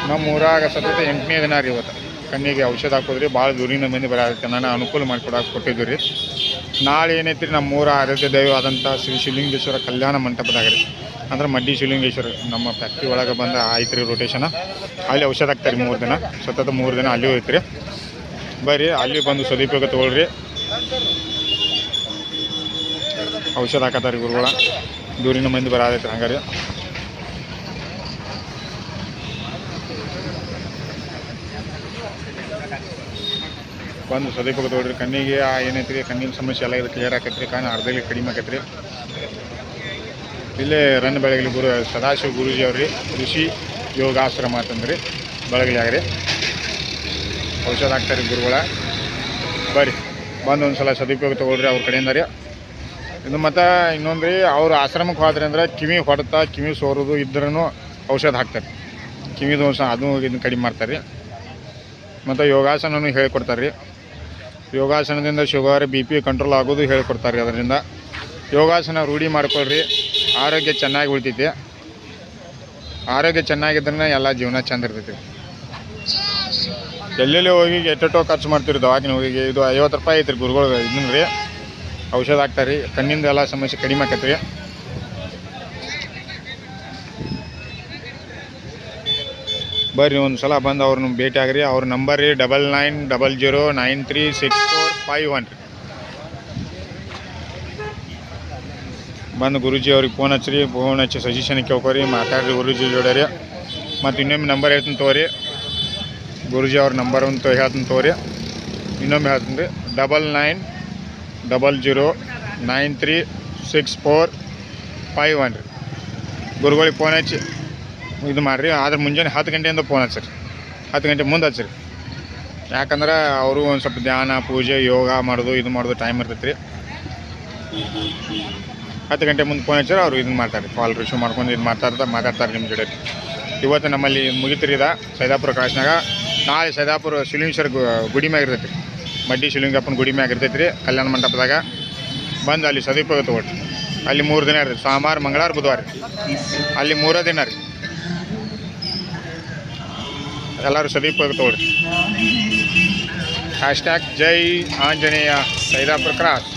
ನಮ್ಮ ಊರಾಗ ಸತತ 8ನೇ ದಿನ ರೀ ಇವತ್ತು. ಕಣ್ಣಿಗೆ ಔಷಧ ಹಾಕೋದ್ರಿ, ಭಾಳ ದೂರಿನ ಮಂದಿ ಬರೋದಕ್ಕೆ ನಾನು ಅನುಕೂಲ ಕೊಟ್ಟಿದ್ದು ರೀ. ನಾಳೆ ಏನೈತಿ ರೀ, ನಮ್ಮ ಊರ ಆರಾಧ್ಯ ದೈವ ಆದಂಥ ಶ್ರೀ ಶಿವಲಿಂಗೇಶ್ವರ ಕಲ್ಯಾಣ ಮಂಟಪದಾಗ ರೀ, ಅಂದ್ರೆ ಮಡ್ಡಿ ಶಿವಲಿಂಗೇಶ್ವರ ನಮ್ಮ ಫ್ಯಾಕ್ಟ್ರಿ ಒಳಗೆ ಬಂದು ಆಯ್ತು ರೀ ರೋಟೇಷನ್. ಅಲ್ಲಿ ಔಷಧ ಹಾಕ್ತಾರೆ 3 ದಿನ, ಸತತ 3 ದಿನ ಅಲ್ಲಿ ಹೋಯ್ತು ರೀ. ಬರ್ರಿ ಅಲ್ಲಿ ಬಂದು ಸದುಪಯೋಗ ತೊಗೊಳ್ರಿ. ಔಷಧ ಹಾಕತ್ತಾರೆ ಗುರುಗಳ, ದೂರಿನ ಮಂದಿ ಬರೋದೈತೆ ಹಂಗಾರೆ. ಬಂದು ಸದುಪಯೋಗ ತೊಗೊಳ್ರಿ. ಕಣ್ಣಿಗೆ ಏನೈತಿ ರೀ, ಕಣ್ಣಿನ ಸಮಸ್ಯೆ ಎಲ್ಲ ಇದು ಕ್ಲಿಯರ್ ಆಕೈತೆ ರೀ, ಕಾರಣ ಅರ್ಧದಲ್ಲಿ ಕಡಿಮೆ ಆಕೈತೆ ರೀ. ಇಲ್ಲೇ ರನ್ ಬೆಳಗಲಿ ಸದಾಶಿವ ಗುರೂಜಿ ಅವ್ರಿ ಋಷಿ ಯೋಗಾಶ್ರಮ ಅಂತಂದ್ರಿ ಬೆಳಗಲಿ ಆಗ್ರಿ. ಔಷಧ ಹಾಕ್ತಾರೆ ಗುರುಗಳ. ಬರ್ರಿ ಬಂದು ಒಂದು ಸಲ ಸದುಪಯೋಗ ತೊಗೊಳ್ರಿ ಅವ್ರ ಕಡೆಯಿಂದ ರೀ. ಇದು ಮತ್ತು ಇನ್ನೊಂದು ರೀ, ಅವ್ರು ಆಶ್ರಮಕ್ಕೆ ಹೋದ್ರಿ ಅಂದ್ರೆ ಕಿವಿ ಹೊಡೆತ, ಕಿವಿ ಸೋರೋದು ಇದ್ರೂ ಔಷಧ ಹಾಕ್ತಾರೆ. ಕಿವಿ ದೋಷ ಅದು ಇದನ್ನು ಕಡಿಮೆ ಮಾಡ್ತಾರೆ ರೀ. ಮತ್ತು ಯೋಗಾಸನೂ ಹೇಳ್ಕೊಡ್ತಾರೆ ರೀ. ಯೋಗಾಸನದಿಂದ ಶುಗರ್ BP ಕಂಟ್ರೋಲ್ ಆಗೋದು ಹೇಳ್ಕೊಡ್ತಾರೆ ರೀ. ಅದರಿಂದ ಯೋಗಾಸನ ರೂಢಿ ಮಾಡ್ಕೊಳ್ರಿ, ಆರೋಗ್ಯ ಚೆನ್ನಾಗಿ ಉಳಿತೈತಿ. ಆರೋಗ್ಯ ಚೆನ್ನಾಗಿದ್ರೆ ಎಲ್ಲ ಜೀವನ ಚೆಂದ ಇರ್ತೈತಿ. ಎಲ್ಲೆಲ್ಲಿ ಹೋಗಿ ಎಷ್ಟೆಷ್ಟೋ ಖರ್ಚು ಮಾಡ್ತೀವಿ ದವಾಖಾನೆ ಹೋಗಿ. ಇದು 50 ರೂಪಾಯಿ ಐತ್ರಿ ಗುರುಗಳು ಇದನ್ನ ರೀ, ಔಷಧ ಹಾಕ್ತಾರೆ ರೀ. ಕಣ್ಣಿಂದ ಎಲ್ಲ ಸಮಸ್ಯೆ ಕಡಿಮೆ ಆಕೈತೆ ರೀ. ಬರ್ರಿ ಒಂದು ಸಲ ಬಂದು ಅವ್ರನ್ನ ಭೇಟಿ ಆಗ್ರಿ. ಅವ್ರ ನಂಬರ್ ರೀ 9900936451 ರೀ. ಬಂದು ಗುರೂಜಿ ಅವ್ರಿಗೆ ಫೋನ್ ಹಚ್ಚಿರಿ, ಫೋನ್ ಹಚ್ಚಿ ಸಜೆಷನ್ ಕೇಳ್ಕೊರಿ, ಮಾತಾಡ್ರಿ ಗುರೂಜಿ ಜೋಡರಿ. ಮತ್ತು ಇನ್ನೊಮ್ಮೆ ನಂಬರ್ ಹೇಳ್ತೀನಿ ತಗೋರಿ, ಗುರೂಜಿ ಅವ್ರ ನಂಬರ್ ಅಂತ ಹೇಳ್ತೀನಿ ತಗೋರಿ. ಇನ್ನೊಮ್ಮೆ ಹೇಳ್ತೀನಿ ರೀ 9900936451 ರೀ. ಗುರುಗಳಿಗೆ ಫೋನ್ ಹಚ್ಚಿ ಇದು ಮಾಡಿರಿ. ಆದ್ರೆ ಮುಂಜಾನೆ 10 ಗಂಟೆಯಿಂದ ಫೋನ್ ಹಚ್ಚಿರಿ, 10 ಗಂಟೆ ಮುಂದೆ ಹಚ್ಚಿರಿ. ಯಾಕಂದ್ರೆ ಅವರು ಒಂದು ಸ್ವಲ್ಪ ಧ್ಯಾನ, ಪೂಜೆ, ಯೋಗ ಮಾಡೋದು ಇದು ಮಾಡೋದು ಟೈಮ್ ಇರ್ತೈತೆ ರೀ. 10 ಗಂಟೆ ಮುಂದೆ ಫೋನ್ ಹಚ್ಚಿರಿ, ಅವ್ರು ಇದನ್ನು ಮಾಡ್ತಾರೆ, ಕಾಲ್ ರಿಸೀವ್ ಮಾಡ್ಕೊಂಡು ಇದು ಮಾತಾಡ್ತಾರೆ ನಿಮ್ಮ ಜೊತೆ. ಇವತ್ತು ನಮ್ಮಲ್ಲಿ ಮುಗಿತಿರಿ ಸೈದಾಪುರ ಕ್ರಾಸ್ನಾಗ. ನಾಳೆ ಸೈದಾಪುರ ಶಿವಲಿಂಗೇಶ್ವರ ಗುಡಿ ಮ್ಯಾಗ ಇರ್ತೈತೆ ರೀ, ಮಡ್ಡಿ ಶಿವಲಿಂಗಪ್ಪನ ಗುಡಿ ಮ್ಯಾಗ ಇರ್ತೈತೆ ರೀ, ಕಲ್ಯಾಣ ಮಂಟಪದಾಗ. ಬಂದು ಅಲ್ಲಿ ಸದುಪಯೋಗ ತೊಗೊಳ್ರಿ. ಅಲ್ಲಿ 3 ದಿನ ಇರ್ತೈತೆ, ಸೋಮವಾರ, ಮಂಗಳವಾರ, ಬುಧವಾರ. ಅಲ್ಲಿ 3 ದಿನ ರೀ. ಎಲ್ಲರೂ ಸದುಪಯೋಗ ತೊಗೊಳ್ರಿ. #ಜೈ ಆಂಜನೇಯ ಸೈದಾಪುರ ಕ್ರಾಸ್.